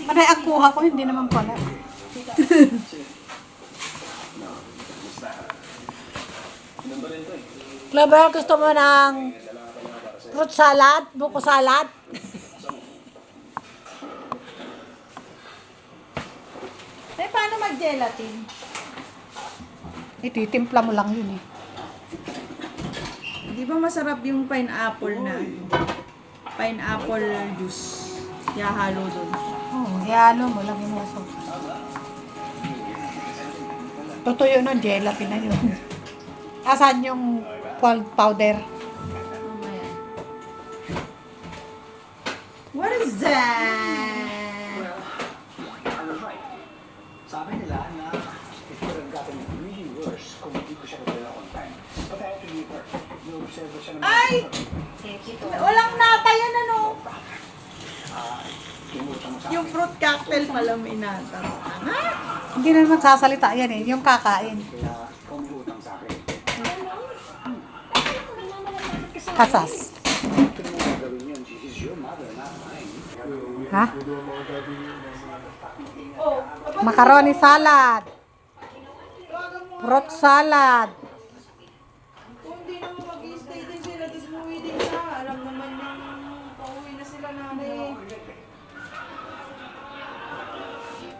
Panay ang kuha ko, hindi naman pala. Clover, gusto mo ng fruit salad, buko salad? Eh, paano mag-gelatin? Ititimpla mo lang yun eh. Di ba masarap yung pineapple na pineapple juice? Ihahalo doon. Oo, ihalo mo, lagyan mo sa tutuyo ng gelatin na yun. Asan yung powder? Mamaya. What is that? Sabi nila na it could have gotten really worse kung hindi ko siya nagdala on time. But I had to leave her. Yung-observe siya naman. Ay! Walang nata yan ano? Tumutang mo sa Yung fruit cocktail pala may nata. Ha? Hindi na magsasalita yan eh, yung kakain. kaya kumutang sa akin. Kasas. Ito naman gagawin yun. She is your mother, not mine. Ha? Macaroni salad. Fruit salad. Kung di naman mag-i-stay din sila, tapos umuwi din siya. Alam naman yung pauwi na sila nanay.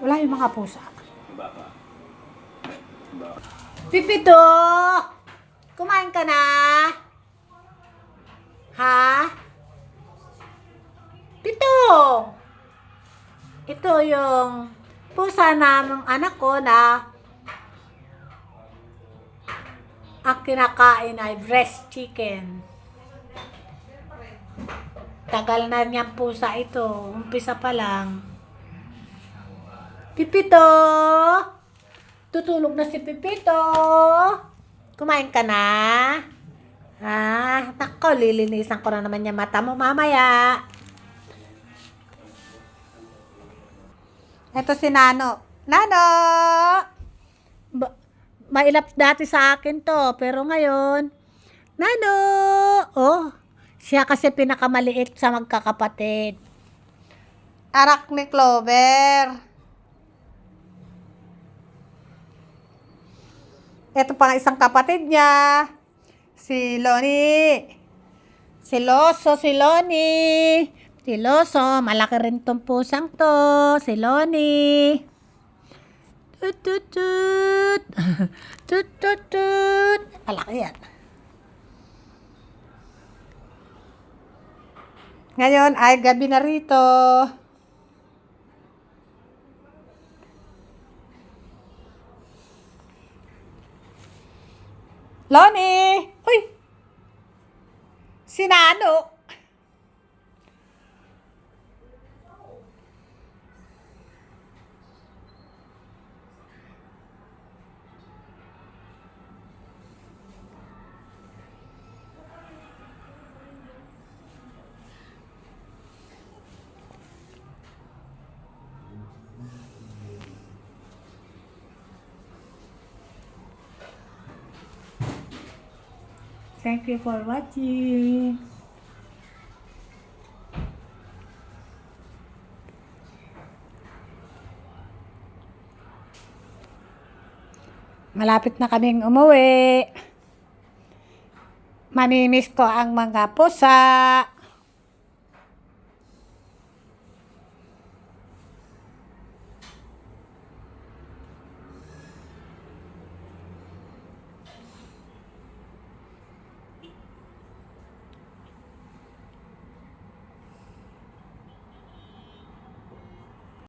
Wala yung mga pusa. Pipito! Kumain ka na? Ha? Pito! Ito yung pusa ng anak ko na ang kinakain ay breast chicken. Tagal na niyang pusa ito. Umpisa pa lang. Pipito! Tutulog na si Pipito. Kumain ka na? Nako, lilinisan ko na naman yung mata mo mamaya. Ito si Nano. Nano! Mailap dati sa akin to, pero ngayon, Nano! Oh, siya kasi pinakamaliit sa magkakapatid. Anak ni Clover. Ito pang isang kapatid niya. Si Loni. Si Loso, si Loni. Si Loso, malaki rin tong pusang to. Si Loni. Tut tut tut. Tut tut tut. Malaki yan. Ngayon ay gabi na rito. Loni! Uy! Si Nano! Thank you for watching. Malapit na kaming umuwi. Mamimiss ko ang mga pusa.